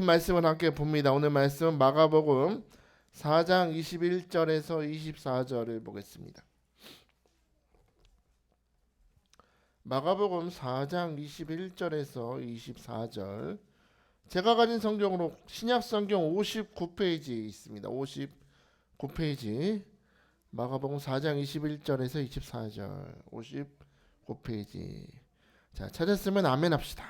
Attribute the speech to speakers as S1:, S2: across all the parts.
S1: 말씀을 함께 봅니다. 오늘 말씀은 마가복음 4장 21절에서 24절을 보겠습니다. 마가복음 4장 21절에서 24절. 제가 가진 성경으로 신약 성경 59페이지에 있습니다. 59페이지. 마가복음 4장 21절에서 24절. 59페이지. 자, 찾았으면 아멘 합시다.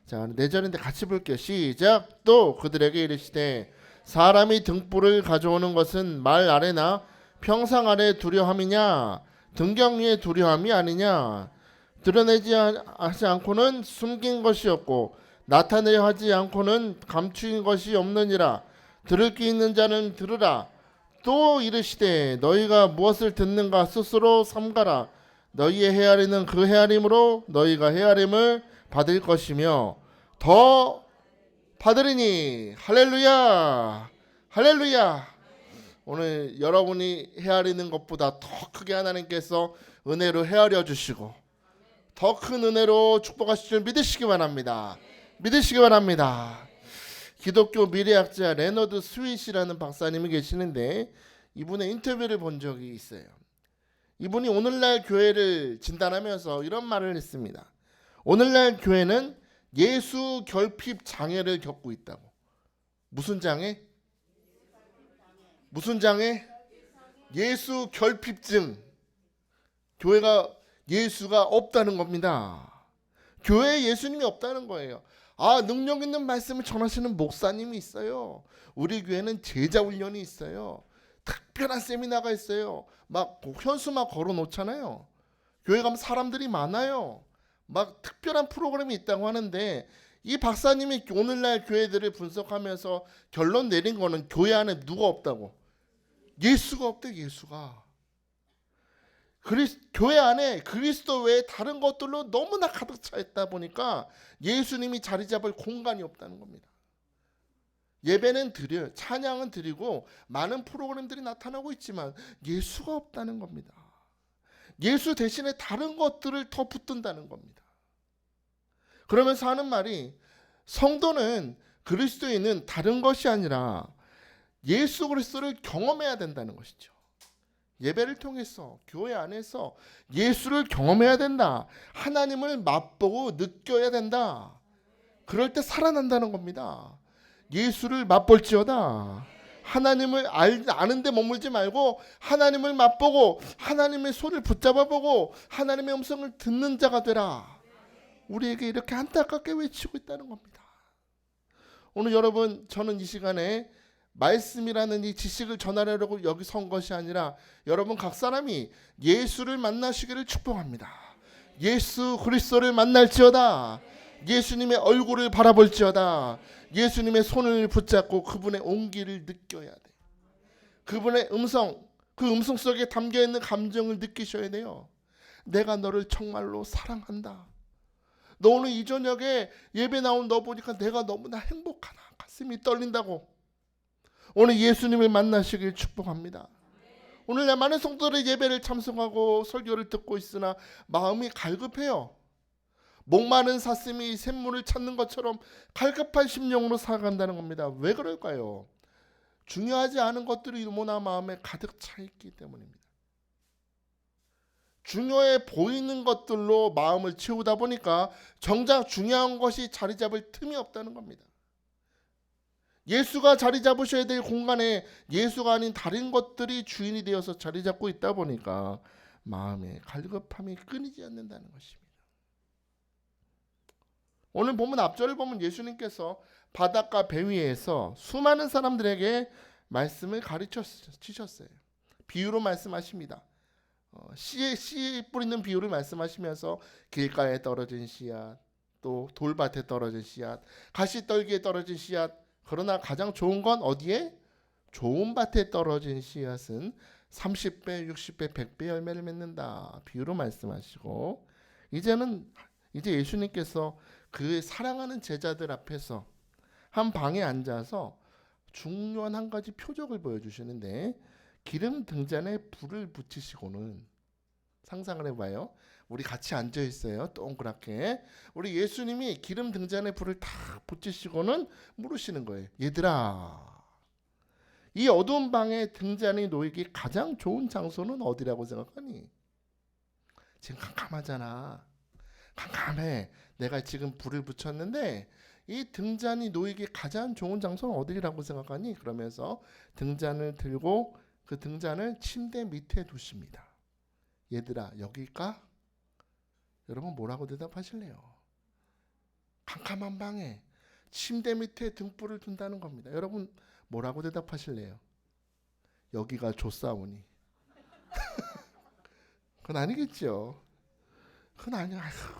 S1: 자, 4절인데 같이 볼게요. 시작. 또 그들에게 이르시되 사람이 등불을 가져오는 것은 말 아래나 평상 아래 두려함이냐 등경 위에 두려함이 아니냐. 드러내지 하지 않고는 숨긴 것이 없고 나타내려 하지 않고는 감추인 것이 없느니라. 들을 귀 있는 자는 들으라. 또 이르시되 너희가 무엇을 듣는가 스스로 삼가라. 너희의 헤아리는 그 헤아림으로 너희가 헤아림을 받을 것이며 더 받으리니. 할렐루야, 할렐루야. 오늘 여러분이 헤아리는 것보다 더 크게 하나님께서 은혜로 헤아려 주시고 더 큰 은혜로 축복하실 줄 믿으시기 바랍니다. 믿으시기 바랍니다. 기독교 미래학자 레너드 스윗이라는 박사님이 계시는데 이분의 인터뷰를 본 적이 있어요. 이분이 오늘날 교회를 진단하면서 이런 말을 했습니다. 오늘날 교회는 예수 결핍 장애를 겪고 있다고. 무슨 장애? 무슨 장애? 예수 결핍증. 교회가 예수가 없다는 겁니다. 교회에 예수님이 없다는 거예요. 능력 있는 말씀을 전하시는 목사님이 있어요. 우리 교회는 제자 훈련이 있어요. 특별한 세미나가 있어요. 막 현수막 걸어 놓잖아요. 교회 가면 사람들이 많아요. 막 특별한 프로그램이 있다고 하는데 이 박사님이 오늘날 교회들을 분석하면서 결론 내린 거는 교회 안에 누가 없다고? 예수가 없대. 예수가. 교회 안에 그리스도 외에 다른 것들로 너무나 가득 차 있다 보니까 예수님이 자리 잡을 공간이 없다는 겁니다. 예배는 드려요. 찬양은 드리고 많은 프로그램들이 나타나고 있지만 예수가 없다는 겁니다. 예수 대신에 다른 것들을 더 붙든다는 겁니다. 그러면서 하는 말이 성도는 그리스도인은 다른 것이 아니라 예수 그리스도를 경험해야 된다는 것이죠. 예배를 통해서 교회 안에서 예수를 경험해야 된다. 하나님을 맛보고 느껴야 된다. 그럴 때 살아난다는 겁니다. 예수를 맛볼지어다. 하나님을 아는데 머물지 말고 하나님을 맛보고 하나님의 손을 붙잡아보고 하나님의 음성을 듣는 자가 되라. 우리에게 이렇게 안타깝게 외치고 있다는 겁니다. 오늘 여러분, 저는 이 시간에 말씀이라는 이 지식을 전하려고 여기 선 것이 아니라 여러분 각 사람이 예수를 만나시기를 축복합니다. 예수 그리스도를 만날지어다. 예수님의 얼굴을 바라볼지어다. 예수님의 손을 붙잡고 그분의 온기를 느껴야 돼. 그분의 음성, 그 음성 속에 담겨있는 감정을 느끼셔야 돼요. 내가 너를 정말로 사랑한다. 너 오늘 이 저녁에 예배 나온 너 보니까 내가 너무나 행복하다. 가슴이 떨린다고. 오늘 예수님을 만나시길 축복합니다. 오늘날 많은 성도들의 예배를 참석하고 설교를 듣고 있으나 마음이 갈급해요. 목마른 사슴이 샘물을 찾는 것처럼 갈급한 심령으로 살아간다는 겁니다. 왜 그럴까요? 중요하지 않은 것들이 너무나 마음에 가득 차 있기 때문입니다. 중요해 보이는 것들로 마음을 채우다 보니까 정작 중요한 것이 자리 잡을 틈이 없다는 겁니다. 예수가 자리 잡으셔야 될 공간에 예수가 아닌 다른 것들이 주인이 되어서 자리 잡고 있다 보니까 마음의 갈급함이 끊이지 않는다는 것입니다. 오늘 보면 앞절을 보면 예수님께서 바닷가 배 위에서 수많은 사람들에게 말씀을 가르치셨어요. 비유로 말씀하십니다. 씨 뿌리는 비유를 말씀하시면서 길가에 떨어진 씨앗, 또 돌밭에 떨어진 씨앗, 가시떨기에 떨어진 씨앗. 그러나 가장 좋은 건 어디에? 좋은 밭에 떨어진 씨앗은 30배, 60배, 100배 열매를 맺는다. 비유로 말씀하시고 이제 예수님께서 그 사랑하는 제자들 앞에서 한 방에 앉아서 중요한 한 가지 표적을 보여주시는데 기름 등잔에 불을 붙이시고는 상상을 해봐요. 우리 같이 앉아 있어요. 동그랗게. 우리 예수님이 기름 등잔에 불을 탁 붙이시고는 물으시는 거예요. 얘들아, 이 어두운 방에 등잔이 놓이기 가장 좋은 장소는 어디라고 생각하니? 지금 캄캄하잖아. 캄캄해. 내가 지금 불을 붙였는데 이 등잔이 놓이기 가장 좋은 장소는 어디라고 생각하니? 그러면서 등잔을 들고 그 등잔을 침대 밑에 두십니다. 얘들아, 여기일까? 여러분 뭐라고 대답하실래요? 캄캄한 방에 침대 밑에 등불을 둔다는 겁니다. 여러분 뭐라고 대답하실래요? 여기가 좋사오니. 그건 아니겠죠. 그건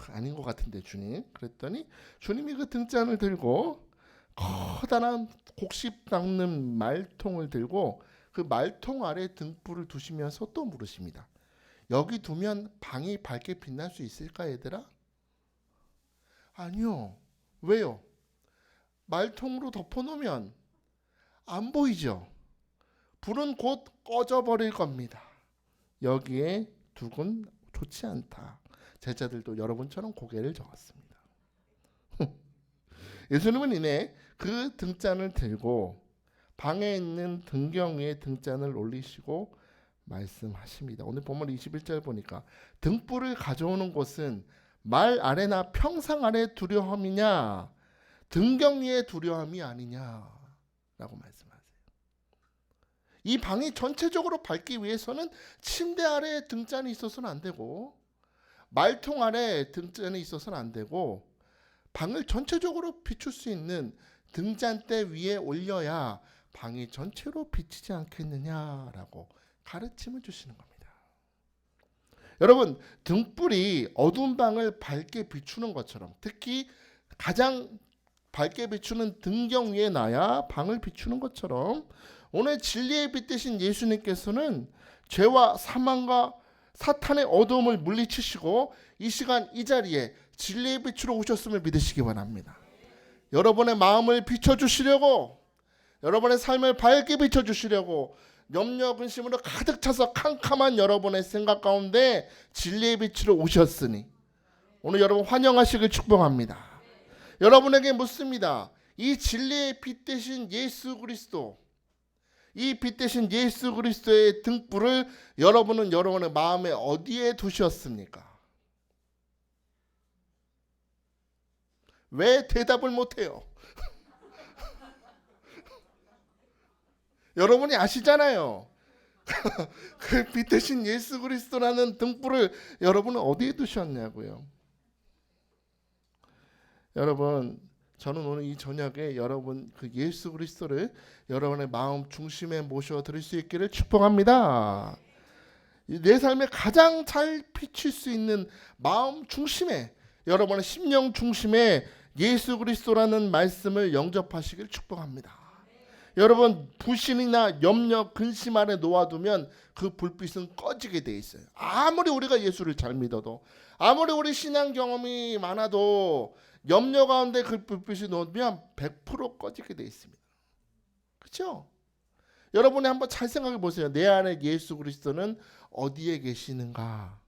S1: 아닌 것 같은데 주님. 그랬더니 주님이 그 등잔을 들고 커다란 곡식 닦는 말통을 들고 그 말통 아래 등불을 두시면서 또 물으십니다. 여기 두면 방이 밝게 빛날 수 있을까 얘들아? 아니요. 왜요? 말통으로 덮어놓으면 안 보이죠. 불은 곧 꺼져버릴 겁니다. 여기에 두곤 좋지 않다. 제자들도 여러분처럼 고개를 저었습니다. 예수님은 이내 그 등잔을 들고 방에 있는 등경 위에 등잔을 올리시고 말씀하십니다. 오늘 본문 21절 보니까 등불을 가져오는 곳은 말 아래나 평상 아래 두려움이냐 등경 위에 두려움이 아니냐라고 말씀하세요. 이 방이 전체적으로 밝기 위해서는 침대 아래에 등잔이 있어서는 안 되고 말통 아래 등잔이 있어서는 안 되고 방을 전체적으로 비출 수 있는 등잔대 위에 올려야 방이 전체로 비치지 않겠느냐라고 가르침을 주시는 겁니다. 여러분, 등불이 어두운 방을 밝게 비추는 것처럼 특히 가장 밝게 비추는 등경 위에 놔야 방을 비추는 것처럼 오늘 진리의 빛 되신 예수님께서는 죄와 사망과 사탄의 어두움을 물리치시고 이 시간 이 자리에 진리의 빛으로 오셨음을 믿으시기 바랍니다. 여러분의 마음을 비춰주시려고 여러분의 삶을 밝게 비춰주시려고 염려 근심으로 가득 차서 캄캄한 여러분의 생각 가운데 진리의 빛으로 오셨으니 오늘 여러분 환영하시길 축복합니다. 여러분에게 묻습니다. 이 진리의 빛 되신 예수 그리스도 이 빛 대신 예수 그리스도의 등불을 여러분은 여러분의 마음에 어디에 두셨습니까? 왜 대답을 못해요? 여러분이 아시잖아요. 그 빛 대신 예수 그리스도라는 등불을 여러분은 어디에 두셨냐고요. 여러분, 저는 오늘 이 저녁에 여러분 그 예수 그리스도를 여러분의 마음 중심에 모셔 드릴 수 있기를 축복합니다. 내 삶에 가장 잘 비칠 수 있는 마음 중심에 여러분의 심령 중심에 예수 그리스도라는 말씀을 영접하시길 축복합니다. 여러분 불신이나 염려 근심 아래 놓아두면 그 불빛은 꺼지게 돼 있어요. 아무리 우리가 예수를 잘 믿어도 아무리 우리 신앙 경험이 많아도 염려 가운데 그 불빛이 놓으면 100% 꺼지게 돼 있습니다. 그렇죠? 여러분이 한번 잘 생각해 보세요. 내 안에 예수 그리스도는 어디에 계시는가?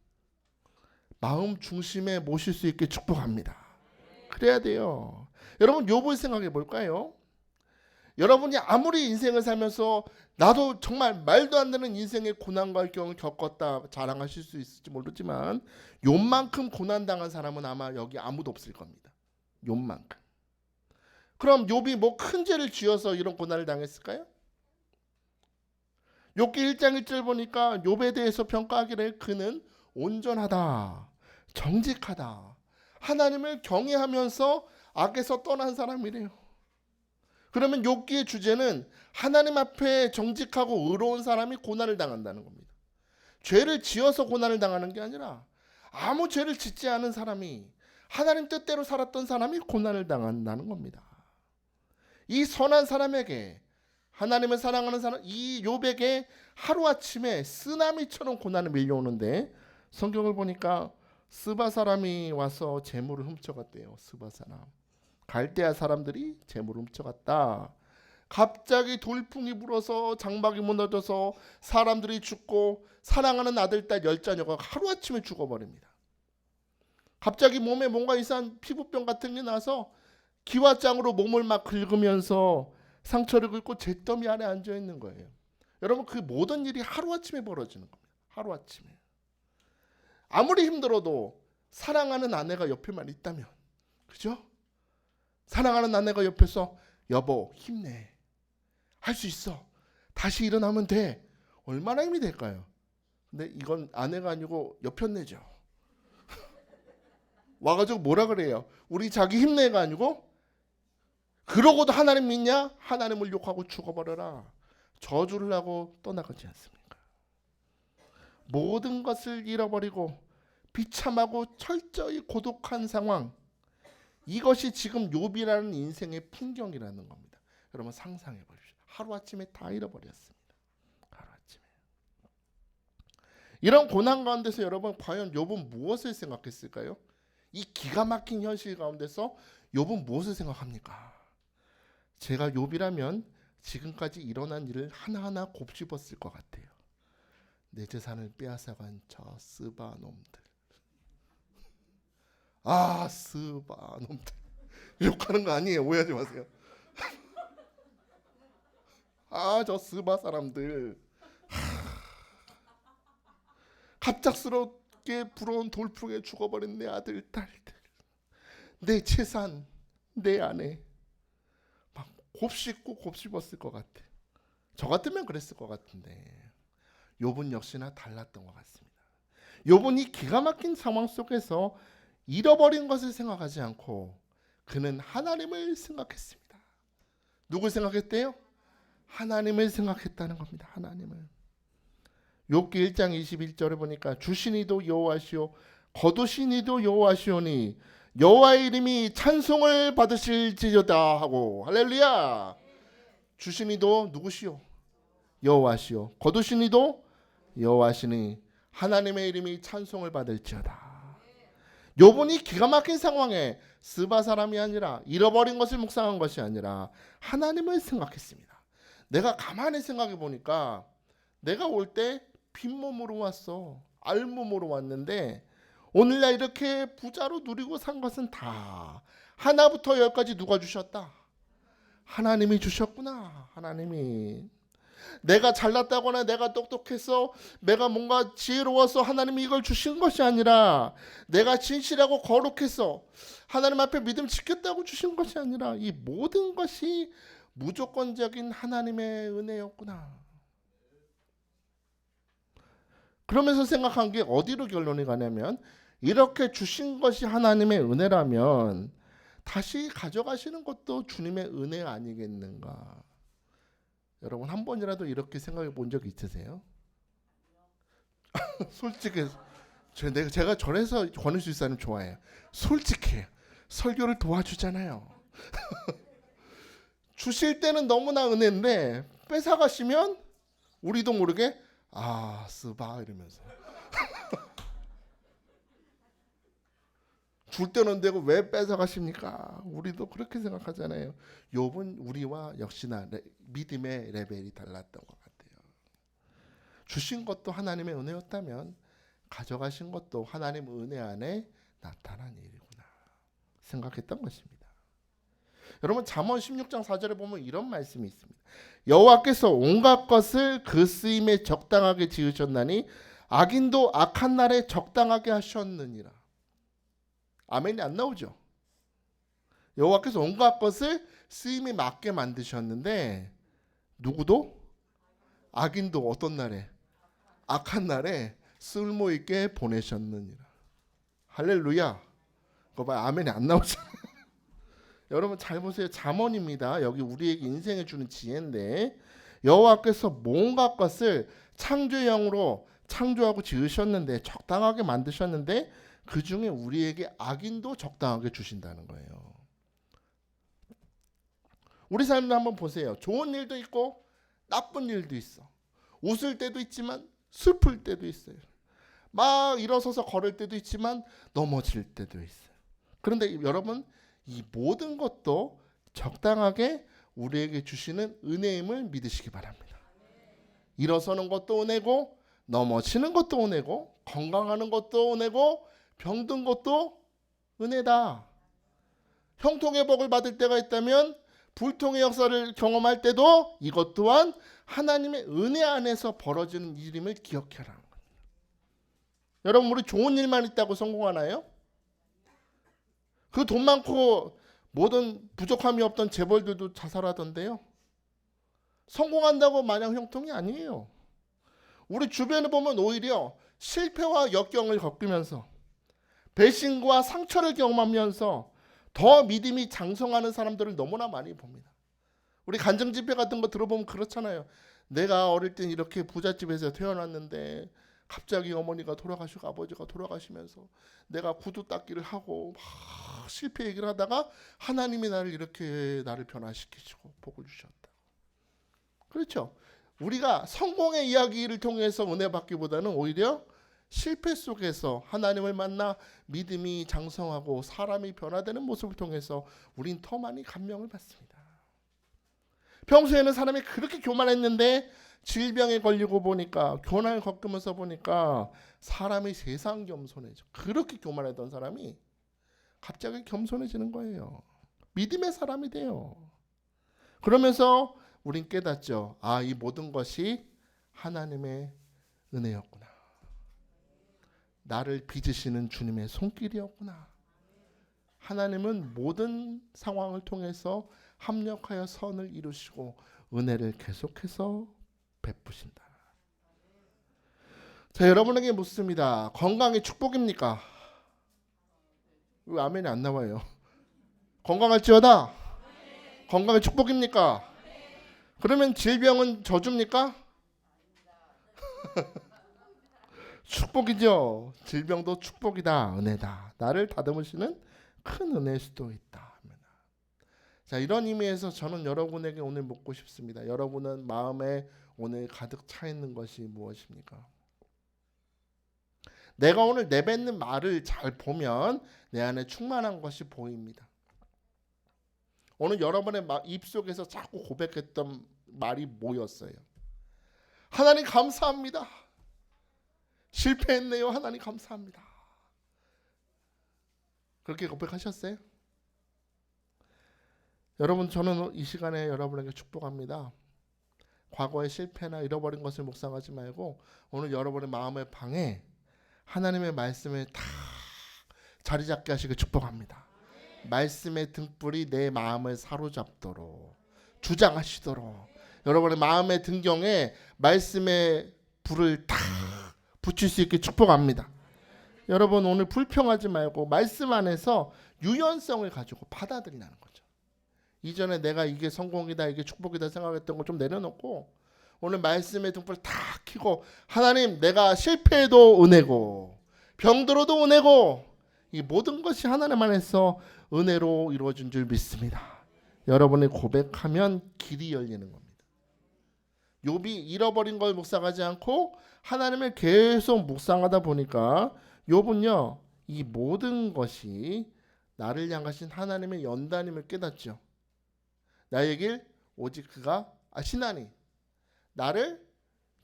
S1: 마음 중심에 모실 수 있게 축복합니다. 그래야 돼요. 여러분 욥을 생각해 볼까요? 여러분이 아무리 인생을 살면서 나도 정말 말도 안 되는 인생의 고난과 경험을 겪었다 자랑하실 수 있을지 모르지만 욥만큼 고난당한 사람은 아마 여기 아무도 없을 겁니다. 욥만큼. 그럼 욥이 뭐 큰 죄를 지어서 이런 고난을 당했을까요? 욥기 1장 1절 보니까 욥에 대해서 평가하기를 그는 온전하다, 정직하다, 하나님을 경외하면서 악에서 떠난 사람이래요. 그러면 욥기의 주제는 하나님 앞에 정직하고 의로운 사람이 고난을 당한다는 겁니다. 죄를 지어서 고난을 당하는 게 아니라 아무 죄를 짓지 않은 사람이 하나님 뜻대로 살았던 사람이 고난을 당한다는 겁니다. 이 선한 사람에게 하나님을 사랑하는 사람 이 욥에게 하루아침에 쓰나미처럼 고난을 밀려오는데 성경을 보니까 스바 사람이 와서 재물을 훔쳐갔대요. 스바 사람. 갈대아 사람들이 재물을 훔쳐갔다. 갑자기 돌풍이 불어서 장막이 무너져서 사람들이 죽고 사랑하는 아들, 딸 10자녀가 하루아침에 죽어버립니다. 갑자기 몸에 뭔가 이상한 피부병 같은 게 나서 기와장으로 몸을 막 긁으면서 상처를 긁고 잿더미 안에 앉아 있는 거예요. 여러분, 그 모든 일이 하루아침에 벌어지는 겁니다. 하루아침에. 아무리 힘들어도 사랑하는 아내가 옆에만 있다면, 그죠? 사랑하는 아내가 옆에서 여보 힘내, 할 수 있어, 다시 일어나면 돼, 얼마나 힘이 될까요? 근데 이건 아내가 아니고 옆편내죠. 와가지고 뭐라 그래요? 우리 자기 힘내가 아니고, 그러고도 하나님 믿냐? 하나님을 욕하고 죽어버려라, 저주를 하고 떠나가지 않습니까? 모든 것을 잃어버리고 비참하고 철저히 고독한 상황, 이것이 지금 욥이라는 인생의 풍경이라는 겁니다. 여러분 상상해 보십시오. 하루아침에 다 잃어버렸습니다. 하루아침에. 이런 고난 가운데서 여러분 과연 욥은 무엇을 생각했을까요? 이 기가 막힌 현실 가운데서 욥은 무엇을 생각합니까? 제가 욥이라면 지금까지 일어난 일을 하나하나 곱씹었을 것 같아요. 내 재산을 빼앗아간 저 스바 놈들. 아, 스바 놈들. 욕하는 거 아니에요. 오해하지 마세요. 아, 저 스바 사람들. 갑작스럽게 불어온 돌풍에 죽어버린 내 아들, 딸들. 내 재산, 내 아내. 막 곱씹고 곱씹었을 것 같아. 저 같으면 그랬을 것 같은데 욥은 역시나 달랐던 것 같습니다. 욥은 이 기가 막힌 상황 속에서 잃어버린 것을 생각하지 않고 그는 하나님을 생각했습니다. 누굴 생각했대요? 하나님을 생각했다는 겁니다. 하나님을. 욥기 1장 21절에 보니까 주신 이도 여호와시오 거두신 이도 여호와시오니 여호와의 이름이 찬송을 받으실지어다 하고, 할렐루야. 주신 이도 누구시오? 여호와시오 거두신 이도 여호와시니 하나님의 이름이 찬송을 받을지어다. 욥은 기가 막힌 상황에 스바 사람이 아니라 잃어버린 것을 묵상한 것이 아니라 하나님을 생각했습니다. 내가 가만히 생각해 보니까 내가 올 때 빈몸으로 왔어, 알몸으로 왔는데 오늘날 이렇게 부자로 누리고 산 것은 다 하나부터 열까지 누가 주셨다? 하나님이 주셨구나. 하나님이. 내가 잘났다거나 내가 똑똑해서 내가 뭔가 지혜로워서 하나님이 이걸 주신 것이 아니라, 내가 진실하고 거룩해서 하나님 앞에 믿음 지켰다고 주신 것이 아니라 이 모든 것이 무조건적인 하나님의 은혜였구나. 그러면서 생각한 게 어디로 결론이 가냐면, 이렇게 주신 것이 하나님의 은혜라면 다시 가져가시는 것도 주님의 은혜 아니겠는가. 여러분 한 번이라도 이렇게 생각해 본 적 있으세요? 솔직히 제가 절에서 권은수 집사님 좋아해요. 솔직해요. 설교를 도와주잖아요. 주실 때는 너무나 은혜인데 뺏어가시면 우리도 모르게 아 쓰바 이러면서 줄 때는 되고 왜 뺏어가십니까? 우리도 그렇게 생각하잖아요. 욥은 우리와 역시나 믿음의 레벨이 달랐던 것 같아요. 주신 것도 하나님의 은혜였다면 가져가신 것도 하나님 은혜 안에 나타난 일이구나 생각했던 것입니다. 여러분 잠언 16장 4절에 보면 이런 말씀이 있습니다. 여호와께서 온갖 것을 그 쓰임에 적당하게 지으셨나니 악인도 악한 날에 적당하게 하셨느니라. 아멘이 안 나오죠. 여호와께서 온갖 것을 쓰임에 맞게 만드셨는데 누구도? 악인도 어떤 날에? 악한 날에 쓸모있게 보내셨느니라. 할렐루야. 그거 봐요. 아멘이 안 나오잖아요. 여러분 잘 보세요. 잠언입니다. 여기 우리에게 인생에 주는 지혜인데 여호와께서 온갖 것을 창조형으로 창조하고 지으셨는데 적당하게 만드셨는데 그 중에 우리에게 악인도 적당하게 주신다는 거예요. 우리 삶도 한번 보세요. 좋은 일도 있고 나쁜 일도 있어. 웃을 때도 있지만 슬플 때도 있어요. 막 일어서서 걸을 때도 있지만 넘어질 때도 있어요. 그런데 여러분 이 모든 것도 적당하게 우리에게 주시는 은혜임을 믿으시기 바랍니다. 일어서는 것도 은혜고 넘어지는 것도 은혜고 건강하는 것도 은혜고 병든 것도 은혜다. 형통의 복을 받을 때가 있다면 불통의 역사를 경험할 때도 이것 또한 하나님의 은혜 안에서 벌어지는 일임을 기억해라. 여러분, 우리 좋은 일만 있다고 성공하나요? 그 돈 많고 모든 부족함이 없던 재벌들도 자살하던데요. 성공한다고 마냥 형통이 아니에요. 우리 주변에 보면 오히려 실패와 역경을 겪으면서 배신과 상처를 경험하면서 더 믿음이 장성하는 사람들을 너무나 많이 봅니다. 우리 간증집회 같은 거 들어보면 그렇잖아요. 내가 어릴 땐 이렇게 부잣집에서 태어났는데 갑자기 어머니가 돌아가시고 아버지가 돌아가시면서 내가 구두 닦기를 하고 막 실패 얘기를 하다가 하나님이 나를 이렇게 나를 변화시키시고 복을 주셨다. 그렇죠. 우리가 성공의 이야기를 통해서 은혜 받기보다는 오히려 실패 속에서 하나님을 만나 믿음이 장성하고 사람이 변화되는 모습을 통해서 우린 더 많이 감명을 받습니다. 평소에는 사람이 그렇게 교만했는데 질병에 걸리고 보니까 고난을 겪으면서 보니까 사람이 세상 겸손해져. 그렇게 교만했던 사람이 갑자기 겸손해지는 거예요. 믿음의 사람이 돼요. 그러면서 우린 깨닫죠. 아, 이 모든 것이 하나님의 은혜였구나. 나를 빚으시는 주님의 손길이었구나. 하나님은 모든 상황을 통해서 합력하여 선을 이루시고 은혜를 계속해서 베푸신다. 자, 여러분에게 묻습니다. 건강이 축복입니까? 왜 아멘이 안 나와요? 건강할지어다. 건강이 축복입니까? 그러면 질병은 저주입니까? 축복이죠. 질병도 축복이다. 은혜다. 나를 다듬으시는 큰 은혜일 수도 있다. 자, 이런 의미에서 저는 여러분에게 오늘 묻고 싶습니다. 여러분은 마음에 오늘 가득 차 있는 것이 무엇입니까? 내가 오늘 내뱉는 말을 잘 보면 내 안에 충만한 것이 보입니다. 오늘 여러분의 입속에서 자꾸 고백했던 말이 뭐였어요? 하나님 감사합니다. 실패했네요. 하나님 감사합니다. 그렇게 고백하셨어요? 여러분, 저는 이 시간에 여러분에게 축복합니다. 과거의 실패나 잃어버린 것을 묵상하지 말고 오늘 여러분의 마음의 방에 하나님의 말씀을 다 자리 잡게 하시길 축복합니다. 말씀의 등불이 내 마음을 사로잡도록 주장하시도록 여러분의 마음의 등경에 말씀의 불을 다 붙일 수 있게 축복합니다. 여러분, 오늘 불평하지 말고 말씀 안에서 유연성을 가지고 받아들이라는 거죠. 이전에 내가 이게 성공이다, 이게 축복이다 생각했던 거 좀 내려놓고 오늘 말씀의 등불 다 켜고 하나님, 내가 실패해도 은혜고 병들어도 은혜고 이 모든 것이 하나님 안에서 은혜로 이루어진 줄 믿습니다. 여러분이 고백하면 길이 열리는 겁니다. 욥이 잃어버린 걸 묵상하지 않고 하나님을 계속 묵상하다 보니까 욥은요, 이 모든 것이 나를 향하신 하나님의 연단임을 깨닫죠. 나의 길 오직 그가 아시나니 나를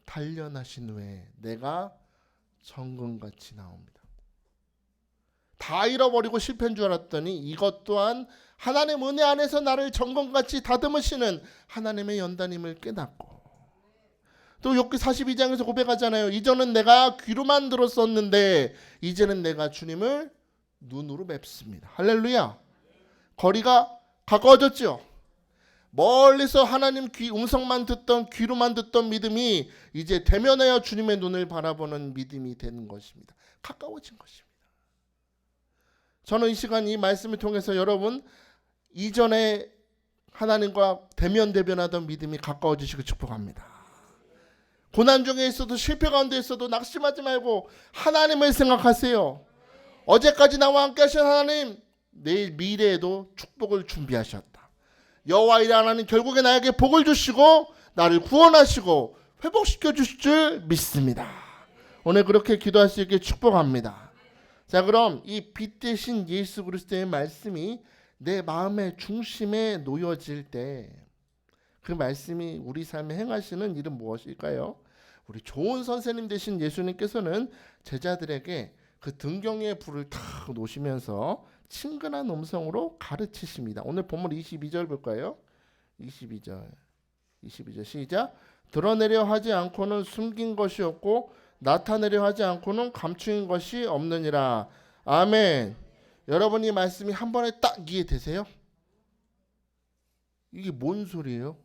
S1: 단련하신 후에 내가 정금같이 나옵니다. 다 잃어버리고 실패한 줄 알았더니 이것 또한 하나님 은혜 안에서 나를 정금같이 다듬으시는 하나님의 연단임을 깨닫고, 또 욥기 42장에서 고백하잖아요. 이전은 내가 귀로만 들었었는데 이제는 내가 주님을 눈으로 뵙습니다. 할렐루야. 거리가 가까워졌죠. 멀리서 하나님 음성만 듣던, 귀로만 듣던 믿음이 이제 대면하여 주님의 눈을 바라보는 믿음이 되는 것입니다. 가까워진 것입니다. 저는 이 시간 이 말씀을 통해서 여러분 이전에 하나님과 대면하던 믿음이 가까워지시고 축복합니다. 고난 중에 있어도 실패 가운데 있어도 낙심하지 말고 하나님을 생각하세요. 어제까지 나와 함께 하신 하나님, 내일 미래에도 축복을 준비하셨다. 여호와 이레 하나님, 결국에 나에게 복을 주시고 나를 구원하시고 회복시켜 주실 줄 믿습니다. 오늘 그렇게 기도할 수 있게 축복합니다. 자, 그럼 이 빛 대신 예수 그리스도의 말씀이 내 마음의 중심에 놓여질 때 그 말씀이 우리 삶에 행하시는 일은 무엇일까요? 우리 좋은 선생님 되신 예수님께서는 제자들에게 그 등경의 불을 탁 놓으시면서 친근한 음성으로 가르치십니다. 오늘 본문 22절 볼까요? 22절 시작. 드러내려 하지 않고는 숨긴 것이 없고 나타내려 하지 않고는 감추인 것이 없느니라. 아멘. 여러분 이 말씀이 한 번에 딱 이해되세요? 이게 뭔 소리예요?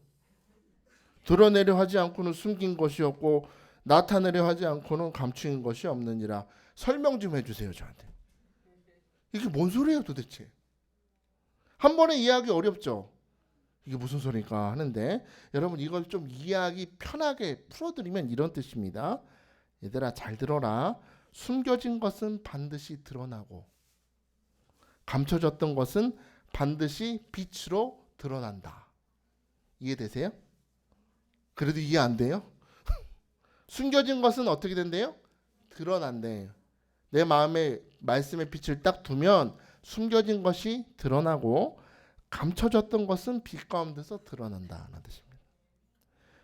S1: 드러내려 하지 않고는 숨긴 것이 없고 나타내려 하지 않고는 감추인 것이 없느니라. 설명 좀 해주세요 저한테. 이게 뭔 소리예요 도대체? 한 번에 이해하기 어렵죠? 이게 무슨 소리인가 하는데 여러분 이걸 좀 이해하기 편하게 풀어드리면 이런 뜻입니다. 얘들아 잘 들어라. 숨겨진 것은 반드시 드러나고 감춰졌던 것은 반드시 빛으로 드러난다. 이해되세요? 그래도 이해 안 돼요? 숨겨진 것은 어떻게 된대요? 드러난대요. 내 마음에 말씀의 빛을 딱 두면 숨겨진 것이 드러나고 감춰졌던 것은 빛 가운데서 드러난다는 뜻입니다.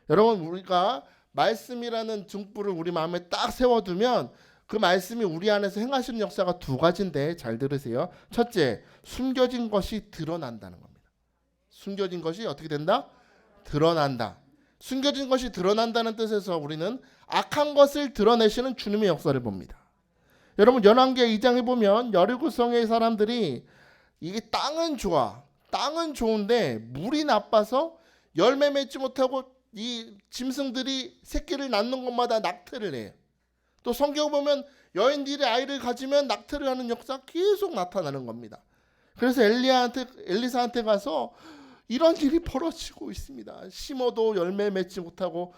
S1: 여러분 우리가 말씀이라는 등불을 우리 마음에 딱 세워두면 그 말씀이 우리 안에서 행하시는 역사가 두 가지인데 잘 들으세요. 첫째, 숨겨진 것이 드러난다는 겁니다. 숨겨진 것이 어떻게 된다? 드러난다. 숨겨진 것이 드러난다는 뜻에서 우리는 악한 것을 드러내시는 주님의 역사를 봅니다. 여러분 열왕기하 2장에 보면 여리고성의 사람들이 이게 땅은 좋아. 땅은 좋은데 물이 나빠서 열매 맺지 못하고 이 짐승들이 새끼를 낳는 곳마다 낙태를 해요. 또 성경 보면 여인들이 아이를 가지면 낙태를 하는 역사 계속 나타나는 겁니다. 그래서 엘리사한테 가서 이런 일이 벌어지고 있습니다. 심어도 열매 맺지 못하고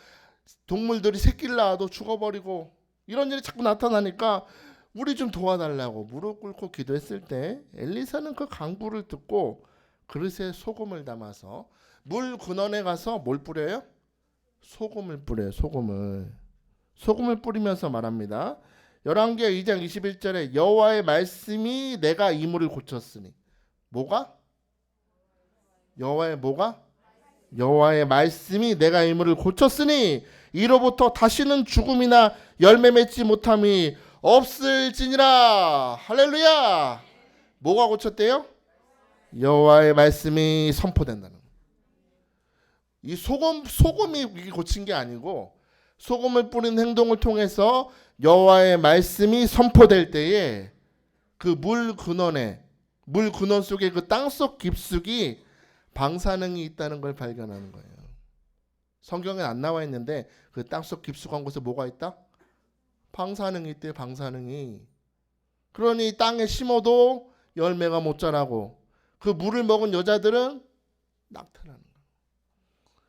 S1: 동물들이 새끼를 낳아도 죽어버리고 이런 일이 자꾸 나타나니까 우리 좀 도와달라고 무릎 꿇고 기도했을 때 엘리사는 그 간구를 듣고 그릇에 소금을 담아서 물 근원에 가서 뭘 뿌려요? 소금을 뿌려요. 소금을 뿌리면서 말합니다. 열왕기하 2장 21절에 여호와의 말씀이 내가 이 물을 고쳤으니 뭐가? 여호와의 뭐가? 여호와의 말씀이 내가 이 물을 고쳤으니 이로부터 다시는 죽음이나 열매 맺지 못함이 없을지니라. 할렐루야. 뭐가 고쳤대요? 여호와의 말씀이 선포된다는 거예요. 이 소금이 고친 게 아니고 소금을 뿌린 행동을 통해서 여호와의 말씀이 선포될 때에 그 물 근원 속에 그 땅속 깊숙이 방사능이 있다는 걸 발견하는 거예요. 성경에 안 나와 있는데 그 땅속 깊숙한 곳에 뭐가 있다? 방사능이 있대. 방사능이. 그러니 땅에 심어도 열매가 못 자라고 그 물을 먹은 여자들은 낙태라는 거예요.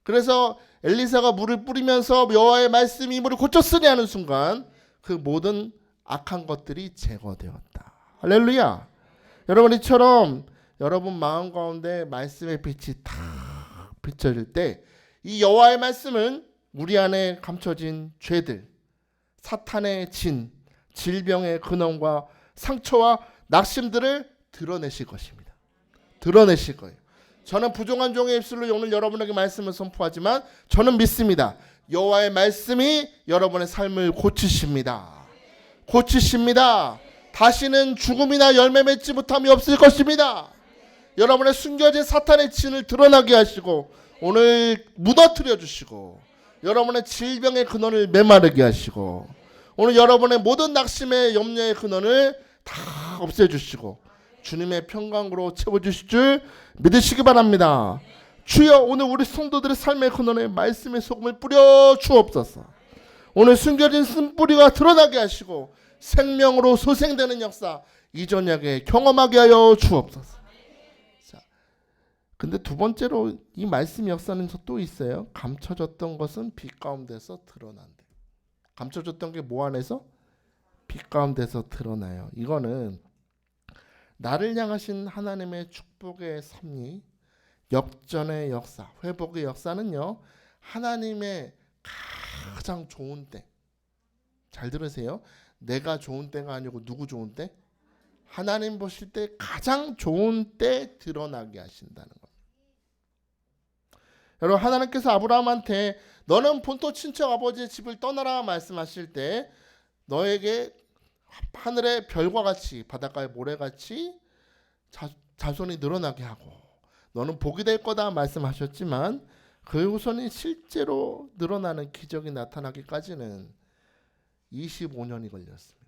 S1: 그래서 엘리사가 물을 뿌리면서 여호와의 말씀이 이 물을 고쳤으니 하는 순간 그 모든 악한 것들이 제거되었다. 할렐루야. 여러분 이처럼 여러분 마음 가운데 말씀의 빛이 탁 비춰질 때 이 여호와의 말씀은 우리 안에 감춰진 죄들, 사탄의 진, 질병의 근원과 상처와 낙심들을 드러내실 것입니다. 드러내실 거예요. 저는 부정한 종의 입술로 오늘 여러분에게 말씀을 선포하지만 저는 믿습니다. 여호와의 말씀이 여러분의 삶을 고치십니다. 고치십니다. 다시는 죽음이나 열매 맺지 못함이 없을 것입니다. 여러분의 숨겨진 사탄의 진을 드러나게 하시고 오늘 무너뜨려 주시고 여러분의 질병의 근원을 메마르게 하시고 오늘 여러분의 모든 낙심의 염려의 근원을 다 없애주시고 주님의 평강으로 채워주실 줄 믿으시기 바랍니다. 주여 오늘 우리 성도들의 삶의 근원에 말씀의 소금을 뿌려 주옵소서. 오늘 숨겨진 쓴뿌리가 드러나게 하시고 생명으로 소생되는 역사 이 저녁에 경험하게 하여 주옵소서. 자, 근데 두 번째로 이 말씀 역사는 또 있어요. 감춰졌던 것은 빛 가운데서 드러난다. 감춰졌던 게 뭐 안에서? 빛 가운데서 드러나요. 이거는 나를 향하신 하나님의 축복의 섭리, 역전의 역사, 회복의 역사는요. 하나님의 가장 좋은 때. 잘 들으세요. 내가 좋은 때가 아니고 누구 좋은 때? 하나님 보실 때 가장 좋은 때 드러나게 하신다는 겁니다. 여러분 하나님께서 아브라함한테 너는 본토 친척 아버지의 집을 떠나라 말씀하실 때 너에게 하늘의 별과 같이 바닷가의 모래같이 자손이 늘어나게 하고 너는 복이 될 거다 말씀하셨지만 그 후손이 실제로 늘어나는 기적이 나타나기까지는 25년이 걸렸습니다.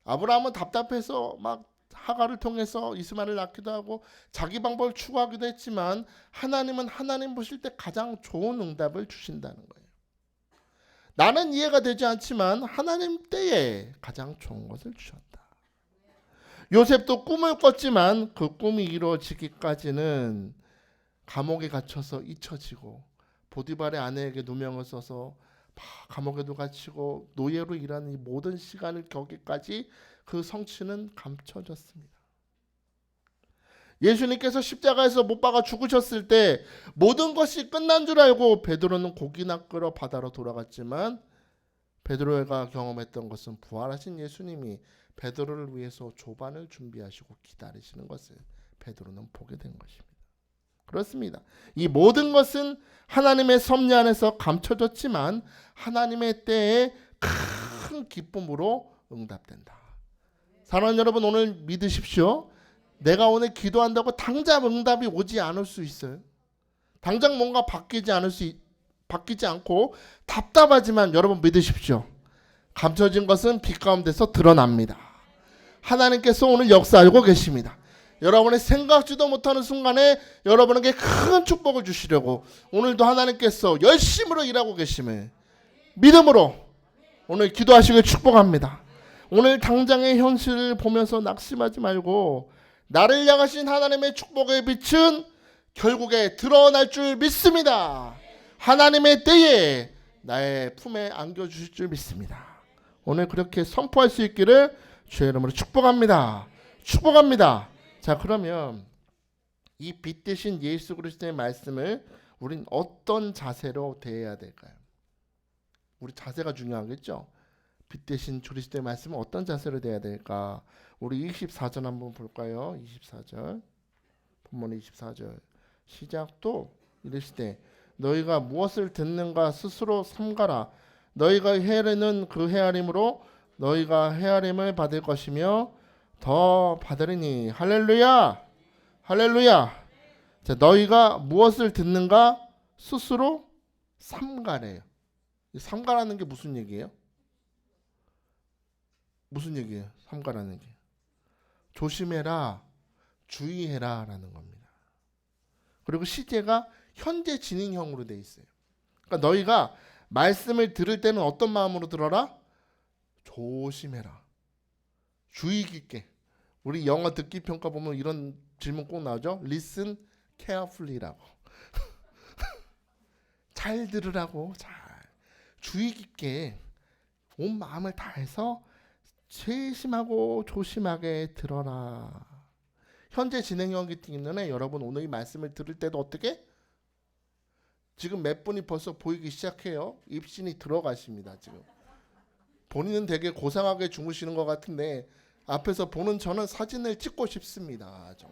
S1: 아브라함은 답답해서 막 하가를 통해서 이스마엘을 낳기도 하고 자기 방법을 추구하기도 했지만 하나님은 하나님 보실 때 가장 좋은 응답을 주신다는 거예요. 나는 이해가 되지 않지만 하나님 때에 가장 좋은 것을 주셨다. 요셉도 꿈을 꿨지만 그 꿈이 이루어지기까지는 감옥에 갇혀서 잊혀지고 보디발의 아내에게 누명을 써서 감옥에도 갇히고 노예로 일하는 이 모든 시간을 겨기까지 그 성취는 감춰졌습니다. 예수님께서 십자가에서 못 박아 죽으셨을 때 모든 것이 끝난 줄 알고 베드로는 고기나 끌어 바다로 돌아갔지만 베드로가 경험했던 것은 부활하신 예수님이 베드로를 위해서 조반을 준비하시고 기다리시는 것을 베드로는 보게 된 것입니다. 그렇습니다. 이 모든 것은 하나님의 섭리 안에서 감춰졌지만 하나님의 때에 큰 기쁨으로 응답된다. 사랑하는 여러분, 오늘 믿으십시오. 내가 오늘 기도한다고 당장 응답이 오지 않을 수 있어요. 당장 뭔가 바뀌지 않고 답답하지만 여러분 믿으십시오. 감춰진 것은 빛 가운데서 드러납니다. 하나님께서 오늘 역사하고 계십니다. 여러분의 생각지도 못하는 순간에 여러분에게 큰 축복을 주시려고 오늘도 하나님께서 열심으로 일하고 계심을 믿음으로 오늘 기도하시길 축복합니다. 오늘 당장의 현실을 보면서 낙심하지 말고 나를 향하신 하나님의 축복의 빛은 결국에 드러날 줄 믿습니다. 하나님의 때에 나의 품에 안겨주실 줄 믿습니다. 오늘 그렇게 선포할 수 있기를 주의 이름으로 축복합니다. 축복합니다. 자, 그러면 이 빛 대신 예수 그리스도의 말씀을 우린 어떤 자세로 대해야 될까요? 우리 자세가 중요하겠죠. 빛 대신 그리스도의 말씀은 어떤 자세로 대해야 될까? 우리 24절 한번 볼까요? 24절 본문 24절 시작도 이르시되 너희가 무엇을 듣는가 스스로 삼가라. 너희가 헤아리는 그 헤아림으로 너희가 헤아림을 받을 것이며 더 받으리니. 할렐루야, 할렐루야. 자, 너희가 무엇을 듣는가 스스로 삼가래요. 삼가라는 게 무슨 얘기예요? 무슨 얘기예요? 삼가라는 게 조심해라, 주의해라 라는 겁니다. 그리고 시제가 현재 진행형으로 돼 있어요. 그러니까 너희가 말씀을 들을 때는 어떤 마음으로 들어라? 조심해라, 주의 깊게. 우리 영어 듣기 평가 보면 이런 질문 꼭 나오죠. Listen carefully라고. 잘 들으라고. 잘 주의 깊게 온 마음을 다해서 세심하고 조심하게 들어라. 현재 진행형이기 때문에 여러분 오늘 이 말씀을 들을 때도 어떻게? 지금 몇 분이 벌써 보이기 시작해요. 입신이 들어가십니다. 지금 본인은 되게 고상하게 주무시는 것 같은데 앞에서 보는 저는 사진을 찍고 싶습니다. 좀.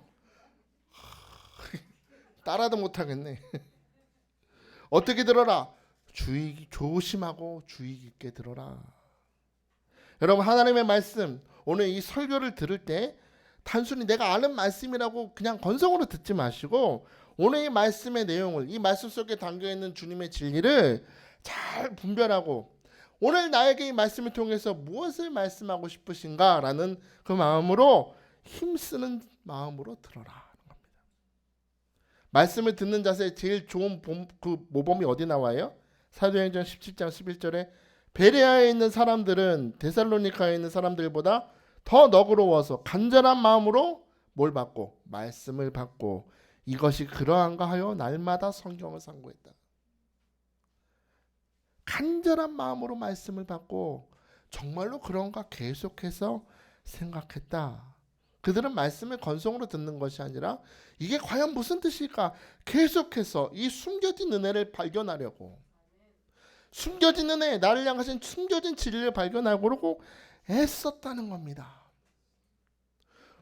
S1: 따라도 못하겠네. 어떻게 들어라? 조심하고 주의 깊게 들어라. 여러분 하나님의 말씀 오늘 이 설교를 들을 때 단순히 내가 아는 말씀이라고 그냥 건성으로 듣지 마시고 오늘 이 말씀의 내용을 이 말씀 속에 담겨있는 주님의 진리를 잘 분별하고 오늘 나에게 이 말씀을 통해서 무엇을 말씀하고 싶으신가 라는 그 마음으로 힘쓰는 마음으로 들어라. 말씀을 듣는 자세의 제일 좋은 그 모범이 어디 나와요? 사도행전 17장 11절에 베레아에 있는 사람들은 데살로니카에 있는 사람들보다 더 너그러워서 간절한 마음으로 뭘 받고? 말씀을 받고 이것이 그러한가 하여 날마다 성경을 상고했다. 간절한 마음으로 말씀을 받고 정말로 그런가 계속해서 생각했다. 그들은 말씀을 건성으로 듣는 것이 아니라 이게 과연 무슨 뜻일까? 계속해서 이 숨겨진 은혜를 발견하려고 숨겨진 은혜, 나를 향하신 숨겨진 진리를 발견하려고 애썼다는 겁니다.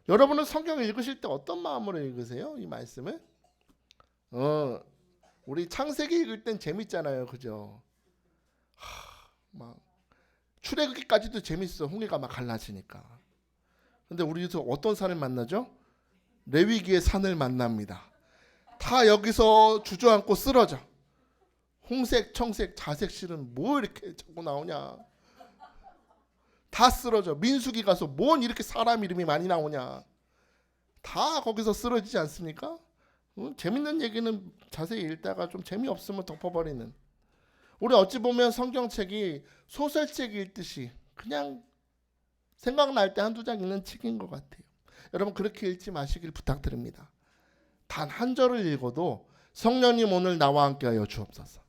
S1: 여러분은 성경을 읽으실 때 어떤 마음으로 읽으세요? 이 말씀을? 우리 창세기 읽을 땐 재밌잖아요. 그죠? 막 출애굽기까지도 재밌어. 홍해가 막 갈라지니까. 근데 우리도 어떤 산을 만나죠? 레위기의 산을 만납니다. 다 여기서 주저앉고 쓰러져. 홍색, 청색, 자색 실은 뭐 이렇게 자꾸 나오냐. 다 쓰러져. 민수기 가서 뭔 이렇게 사람 이름이 많이 나오냐. 다 거기서 쓰러지지 않습니까? 재밌는 얘기는 자세히 읽다가 좀 재미없으면 덮어버리는. 우리 어찌 보면 성경책이 소설책 읽듯이 그냥 생각날 때 한두 장 읽는 책인 것 같아요. 여러분 그렇게 읽지 마시길 부탁드립니다. 단 한 절을 읽어도 성령님 오늘 나와 함께하여 주옵소서.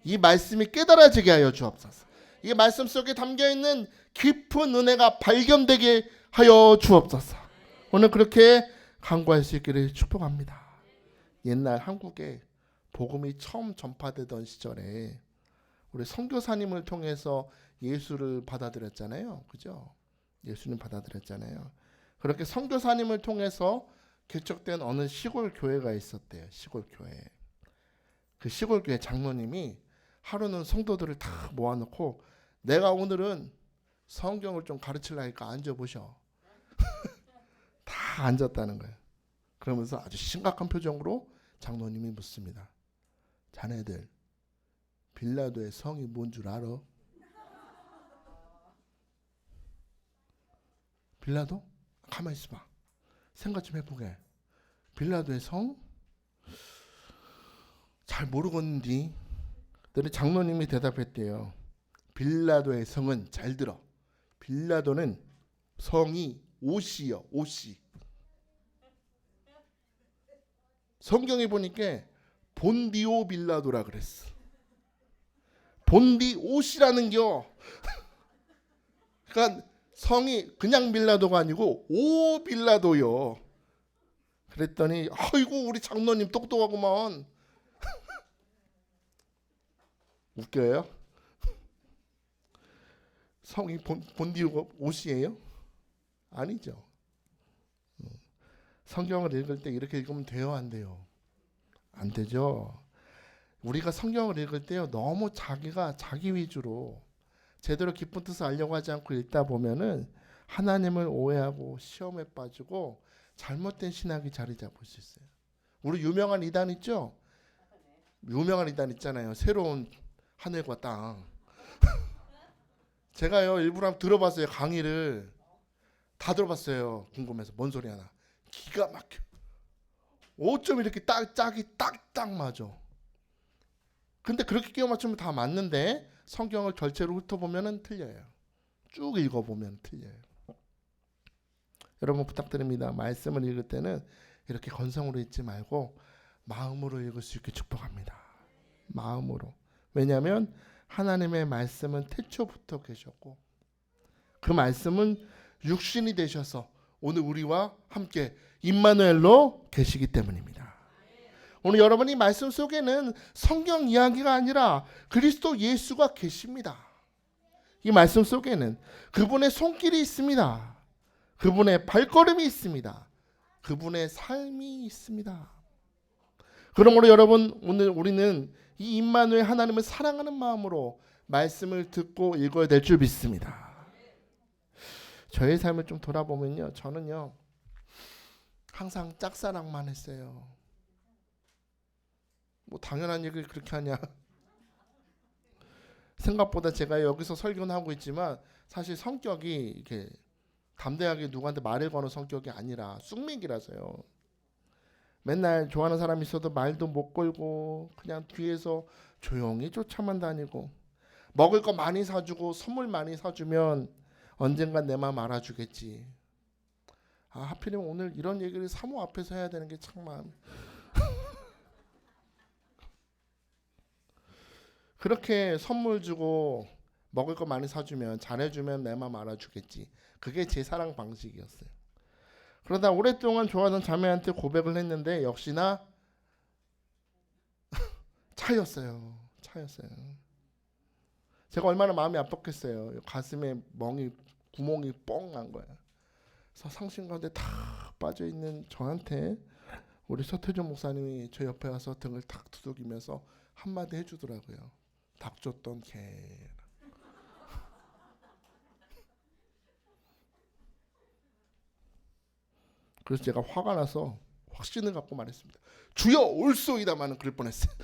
S1: 이 말씀이 깨달아지게 하여 주옵소서. 이 말씀 속에 담겨있는 깊은 은혜가 발견되게 하여 주옵소서. 오늘 그렇게 간구할 수 있기를 축복합니다. 옛날 한국에 복음이 처음 전파되던 시절에 우리 선교사님을 통해서 예수를 받아들였잖아요. 그죠? 예수님 받아들였잖아요. 그렇게 선교사님을 통해서 개척된 어느 시골 교회가 있었대요. 시골 교회. 그 시골 교회 장로님이 하루는 성도들을 다 모아놓고 내가 오늘은 성경을 좀 가르치려니까 앉아보셔. 다 앉았다는 거예요. 그러면서 아주 심각한 표정으로 장로님이 묻습니다. 자네들 빌라도의 성이 뭔 줄 알아? 빌라도? 가만히 있어봐. 생각 좀 해보게. 빌라도의 성? 잘 모르겠는데. 그랬더니 장로님이 대답했대요. 빌라도의 성은 잘 들어. 빌라도는 성이 옷이요. 옷이. 성경에 보니까 본디오 빌라도라 그랬어. 본디 옷이라는 겨. 그러니까 성이 그냥 빌라도가 아니고 오 빌라도요. 그랬더니 아이고 우리 장로님 똑똑하구만. 웃겨요? 성이 본디오 옷이에요? 아니죠. 성경을 읽을 때 이렇게 읽으면 돼요, 안 돼요? 안 되죠. 우리가 성경을 읽을 때요 너무 자기가 자기 위주로 제대로 깊은 뜻을 알려고 하지 않고 읽다 보면은 하나님을 오해하고 시험에 빠지고 잘못된 신학이 자리 잡을 수 있어요. 우리 유명한 이단 있죠? 유명한 이단 있잖아요. 새로운 하늘과 땅. 제가요 일부러 한번 들어봤어요. 강의를 다 들어봤어요. 궁금해서 뭔 소리 하나. 기가 막혀. 어쩜 이렇게 짝이 딱딱 맞아. 근데 그렇게 끼워 맞추면 다 맞는데 성경을 전체로 훑어보면 틀려요. 쭉 읽어보면 틀려요. 여러분 부탁드립니다. 말씀을 읽을 때는 이렇게 건성으로 읽지 말고 마음으로 읽을 수 있게 축복합니다. 마음으로. 왜냐하면 하나님의 말씀은 태초부터 계셨고 그 말씀은 육신이 되셔서 오늘 우리와 함께 임마누엘로 계시기 때문입니다. 오늘 여러분이 말씀 속에는 성경 이야기가 아니라 그리스도 예수가 계십니다. 이 말씀 속에는 그분의 손길이 있습니다. 그분의 발걸음이 있습니다. 그분의 삶이 있습니다. 그러므로 여러분 오늘 우리는 이 임마누엘 하나님을 사랑하는 마음으로 말씀을 듣고 읽어야 될 줄 믿습니다. 저의 삶을 좀 돌아보면요. 저는요. 항상 짝사랑만 했어요. 뭐 당연한 얘기를 그렇게 하냐. 생각보다 제가 여기서 설교는 하고 있지만 사실 성격이 이렇게 담대하게 누구한테 말을 거는 성격이 아니라 쑥맥이라서요. 맨날 좋아하는 사람이 있어도 말도 못 걸고 그냥 뒤에서 조용히 쫓아만 다니고 먹을 거 많이 사주고 선물 많이 사주면 언젠간 내 마음 알아주겠지. 아 하필이면 오늘 이런 얘기를 사모 앞에서 해야 되는 게 참 그렇게 선물 주고 먹을 거 많이 사주면 잘해주면 내 마음 알아주겠지. 그게 제 사랑 방식이었어요. 그러다 오랫동안 좋아하는 자매한테 고백을 했는데 역시나 차였어요. 제가 얼마나 마음이 아팠겠어요. 가슴에 구멍이 뻥 난 거예요. 그래서 상심 가운데 탁 빠져있는 저한테 우리 서태준 목사님이 저 옆에 와서 등을 탁 두들기면서 한마디 해주더라고요. 닥쳤던 개. 그래서 제가 화가 나서 확신을 갖고 말했습니다. 주여 올소이다마는 그럴 뻔했어요.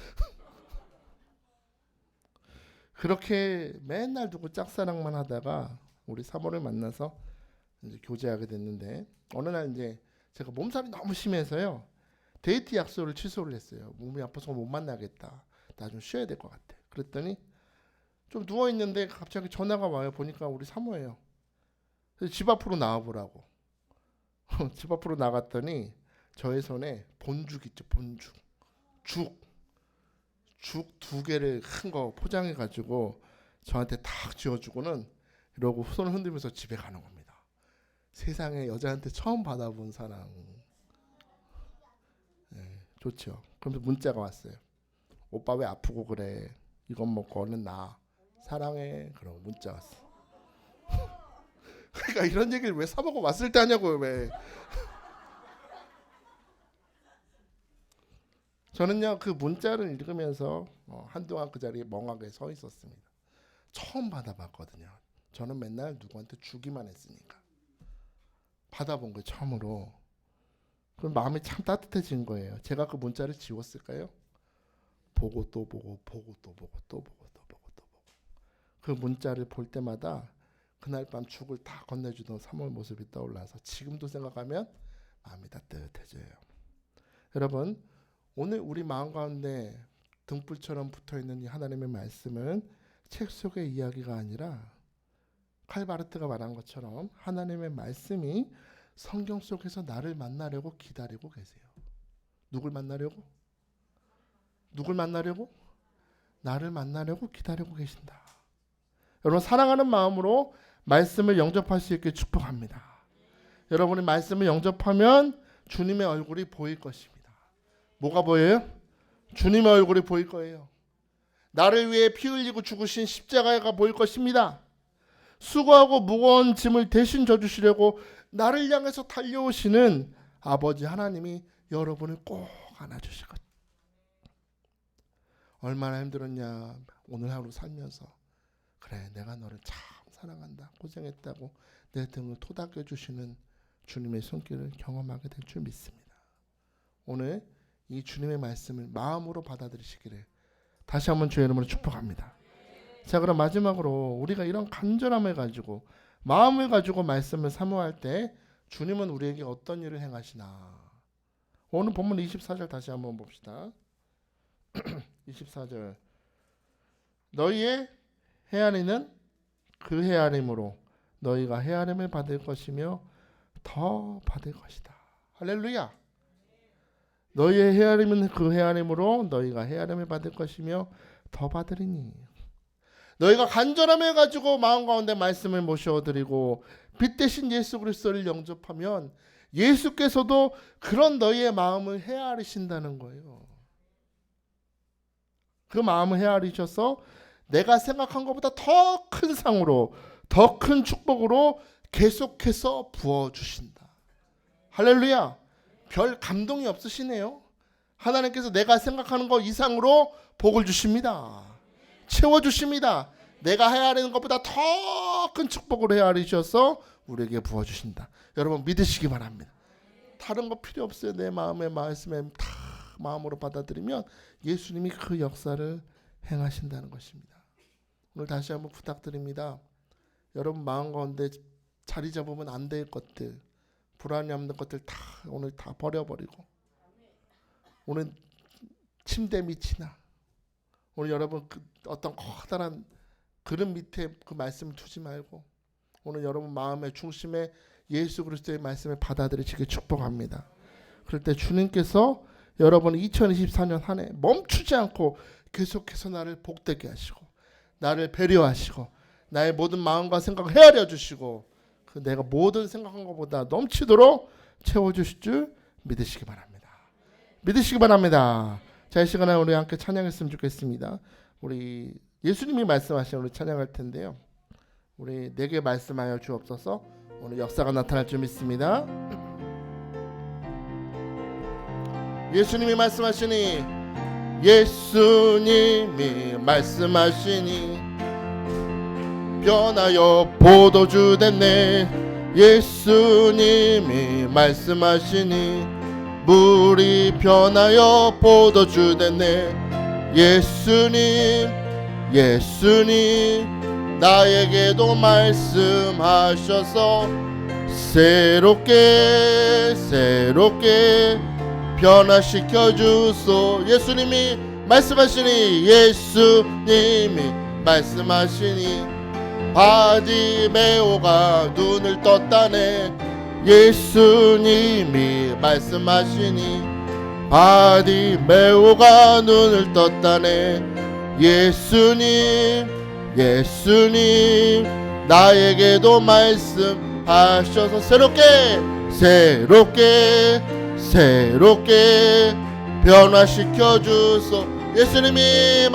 S1: 그렇게 맨날 두고 짝사랑만 하다가 우리 사모를 만나서 이제 교제하게 됐는데, 어느 날 이제 제가 몸살이 너무 심해서요, 데이트 약속을 취소를 했어요. 몸이 아파서 못 만나겠다, 나 좀 쉬어야 될 것 같아. 그랬더니 좀 누워 있는데 갑자기 전화가 와요. 보니까 우리 사모예요. 그래서 집 앞으로 나와보라고. 집 앞으로 나갔더니 저의 손에 본죽 있죠, 본죽. 죽 2개를 큰 거 포장해 가지고 저한테 탁 쥐어주고는 이러고 손을 흔들면서 집에 가는 겁니다. 세상에 여자한테 처음 받아본 사랑. 네, 좋죠. 그러면서 문자가 왔어요. 오빠 왜 아프고 그래? 이건 먹고 얼른 나. 사랑해. 그러고 문자 왔어. 그러니까 이런 얘기를 왜 사먹고 왔을 때 하냐고요. 왜? 저는요, 그 문자를 읽으면서 한동안 그 자리에 멍하게 서 있었습니다. 처음 받아봤거든요. 저는 맨날 누구한테 주기만 했으니까. 받아본 거예요, 처음으로. 그럼 마음이 참 따뜻해진 거예요. 제가 그 문자를 지웠을까요? 보고 또 보고, 보고 또 보고, 또 보고, 또 보고, 또 보고. 그 문자를 볼 때마다 그날 밤 죽을 다 건네주던 사모의 모습이 떠올라서 지금도 생각하면 마음이 따뜻해져요. 여러분, 오늘 우리 마음 가운데 등불처럼 붙어있는 이 하나님의 말씀은 책 속의 이야기가 아니라 칼바르트가 말한 것처럼 하나님의 말씀이 성경 속에서 나를 만나려고 기다리고 계세요. 누굴 만나려고? 누굴 만나려고? 나를 만나려고 기다리고 계신다. 여러분, 사랑하는 마음으로 말씀을 영접할 수 있게 축복합니다. 여러분이 말씀을 영접하면 주님의 얼굴이 보일 것입니다. 뭐가 보여요? 주님의 얼굴이 보일 거예요. 나를 위해 피 흘리고 죽으신 십자가가 보일 것입니다. 수고하고 무거운 짐을 대신 져주시려고 나를 향해서 달려오시는 아버지 하나님이 여러분을 꼭 안아주실 것. 얼마나 힘들었냐 오늘 하루 살면서. 그래, 내가 너를 참 사랑한다, 고생했다고 내 등을 토닥여 주시는 주님의 손길을 경험하게 될 줄 믿습니다. 오늘 이 주님의 말씀을 마음으로 받아들이시기를 다시 한번 주의 이름으로 축복합니다. 자, 그럼 마지막으로 우리가 이런 간절함을 가지고 마음을 가지고 말씀을 사모할 때 주님은 우리에게 어떤 일을 행하시나. 오늘 본문 24절 다시 한번 봅시다. 24절. 너희의 헤아리는 그 헤아림으로 너희가 헤아림을 받을 것이며 더 받을 것이다. 할렐루야. 너희의 헤아림은 그 헤아림으로 너희가 헤아림을 받을 것이며 더 받으리니. 너희가 간절함을 가지고 마음 가운데 말씀을 모셔드리고 빛 대신 예수 그리스도를 영접하면 예수께서도 그런 너희의 마음을 헤아리신다는 거예요. 그 마음을 헤아리셔서 내가 생각한 것보다 더 큰 상으로, 더 큰 축복으로 계속해서 부어주신다. 할렐루야. 별 감동이 없으시네요. 하나님께서 내가 생각하는 것 이상으로 복을 주십니다. 채워주십니다. 내가 헤아리는 것보다 더 큰 축복을 헤아리셔서 우리에게 부어주신다. 여러분 믿으시기 바랍니다. 다른 거 필요 없어요. 내 마음의 말씀에 다 마음으로 받아들이면 예수님이 그 역사를 행하신다는 것입니다. 오늘 다시 한번 부탁드립니다. 여러분 마음 가운데 자리 잡으면 안 될 것들, 불안이 없는 것들 다 오늘 다 버려버리고, 오늘 침대 밑이나 오늘 여러분 그 어떤 커다란 그릇 밑에 그 말씀을 두지 말고 오늘 여러분 마음의 중심에 예수 그리스도의 말씀을 받아들이시길 축복합니다. 그럴 때 주님께서 여러분 2024년 한 해 멈추지 않고 계속해서 나를 복되게 하시고 나를 배려하시고 나의 모든 마음과 생각을 헤아려 주시고 그 내가 모든 생각한 것보다 넘치도록 채워주실 줄 믿으시기 바랍니다. 믿으시기 바랍니다. 자, 이 시간에 우리 함께 찬양했으면 좋겠습니다. 우리 예수님이 말씀하신 우리 찬양할 텐데요. 우리 내게 말씀하여 주옵소서. 오늘 역사가 나타날 줄 믿습니다. 예수님이 말씀하시니 예수님이 말씀하시니 변하여 포도주 됐네. 예수님이 말씀하시니 물이 변하여 포도주 됐네. 예수님 나에게도 말씀하셔서 새롭게 변화시켜 주소. 예수님이 말씀하시니 바디메오가 눈을 떴다네. 예수님이 말씀하시니 바디메오가 눈을 떴다네. 예수님 나에게도 말씀하셔서 새롭게 변화시켜 주소. 예수님이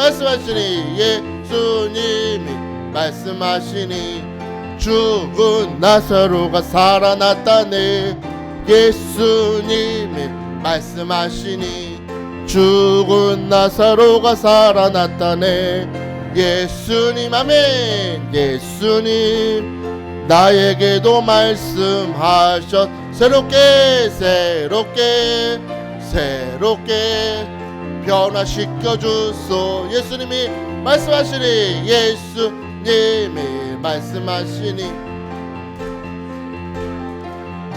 S1: 말씀하시니 죽은 나사로가 살아났다네. 예수님이 말씀하시니 죽은 나사로가 살아났다네. 예수님 아멘. 예수님 나에게도 말씀하셔 새롭게 변화시켜 주소. 예수님이 말씀하시니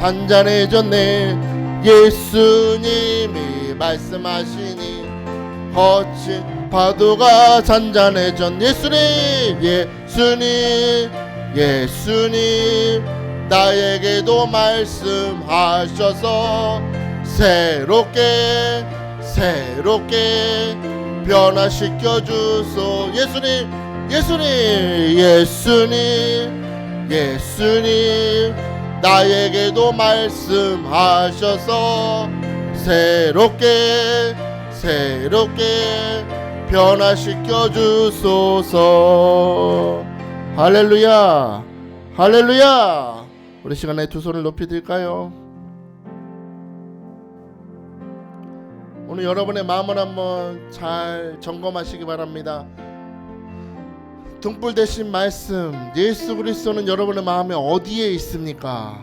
S1: 잔잔해졌네. 예수님이 말씀하시니 거친 파도가 잔잔해졌네. 예수님 나에게도 말씀하셔서 새롭게 변화시켜 주소. 예수님 나에게도 말씀하셔서 새롭게 변화시켜 주소서. 할렐루야. 우리 시간에 두 손을 높이 들까요? 오늘 여러분의 마음을 한번 잘 점검하시기 바랍니다. 등불 대신 말씀 예수 그리스도는 여러분의 마음에 어디에 있습니까?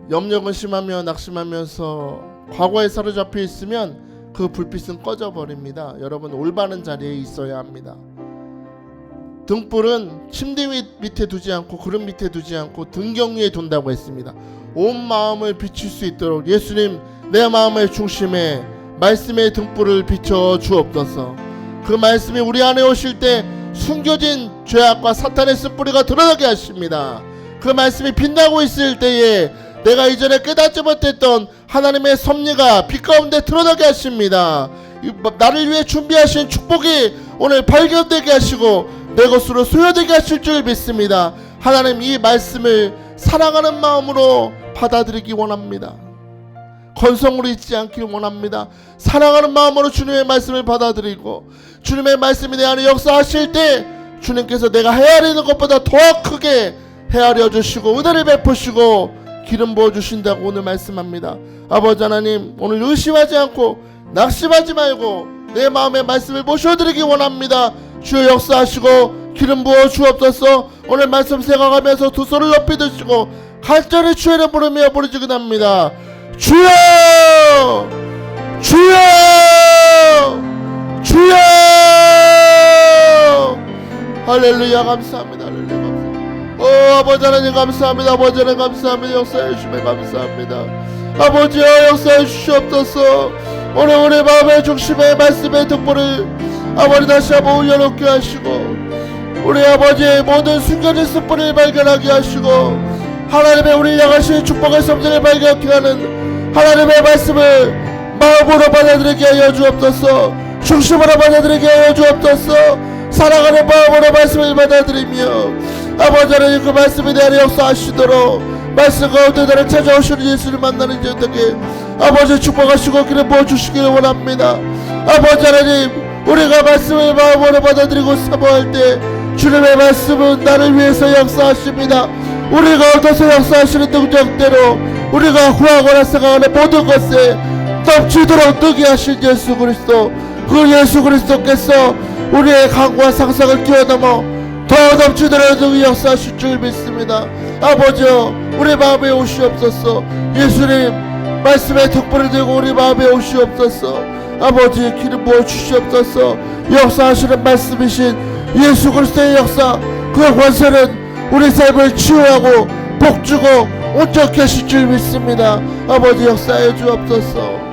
S1: 염려 근심하며 낙심하면서 과거에 사로잡혀 있으면 그 불빛은 꺼져 버립니다. 여러분 올바른 자리에 있어야 합니다. 등불은 침대 밑에 두지 않고 그릇 밑에 두지 않고 등경 위에 둔다고 했습니다. 온 마음을 비출 수 있도록 예수님 내 마음의 중심에 말씀의 등불을 비춰 주옵소서. 그 말씀이 우리 안에 오실 때 숨겨진 죄악과 사탄의 쓴뿌리가 드러나게 하십니다. 그 말씀이 빛나고 있을 때에 내가 이전에 깨닫지 못했던 하나님의 섭리가 빛 가운데 드러나게 하십니다. 나를 위해 준비하신 축복이 오늘 발견되게 하시고 내 것으로 소유되게 하실 줄 믿습니다. 하나님 이 말씀을 사랑하는 마음으로 받아들이기 원합니다. 건성으로 있지 않길 원합니다. 사랑하는 마음으로 주님의 말씀을 받아들이고 주님의 말씀이 내 안에 역사하실 때 주님께서 내가 헤아리는 것보다 더 크게 헤아려 주시고 은혜를 베푸시고 기름 부어 주신다고 오늘 말씀합니다. 아버지 하나님 오늘 의심하지 않고 낙심하지 말고 내 마음의 말씀을 모셔드리기 원합니다. 주여 역사하시고 기름 부어 주옵소서. 오늘 말씀 생각하면서 두 손을 높이 드시고 간절히 주의 이름 부르며 부르짖습니다. 주여 할렐루야. 감사합니다. 아버지 하나님 감사합니다. 아버지 하나님 감사합니다. 역사해 주시면 감사합니다. 아버지여 역사해 주시옵소서. 오늘 우리 마음의 중심에 말씀의 등불을 아버지 다시 한번 올려놓게 하시고 우리 아버지의 모든 숨겨진 숯불을 발견하게 하시고 하나님의 우리 향하신 축복의 섭리를 발견하게 하는 하나님의 말씀을 마음으로 받아들이게 하여 주옵소서. 중심으로 받아들이게 하여 주옵소서. 사랑하는 마음으로 말씀을 받아들이며 아버지 하나님 그 말씀에 대한 역사하시도록 말씀 가운데 나를 찾아오시는 예수를 만나는 자들에게 아버지 축복하시고 기름 부어주시기를 원합니다. 아버지 하나님 우리가 말씀을 마음으로 받아들이고 사모할 때 주님의 말씀은 나를 위해서 역사하십니다. 우리가 얻어서 역사하시는 능력대로 우리가 구하거나 생각하는 모든 것에 넘치도록 뜨게 하신 예수 그리스도, 그 예수 그리스도께서 우리의 간과 상상을 뛰어넘어 더 넘치도록 능히 역사하실 줄 믿습니다. 아버지여 우리 마음에 오시옵소서. 예수님 말씀의 덕분을 들고 우리 마음에 오시옵소서. 아버지 기름 부어 주시옵소서. 역사하시는 말씀이신 예수 그리스도의 역사, 그 권세는 우리 삶을 치유하고 복주고 온전케 하실 줄 믿습니다. 아버지 역사해 주옵소서.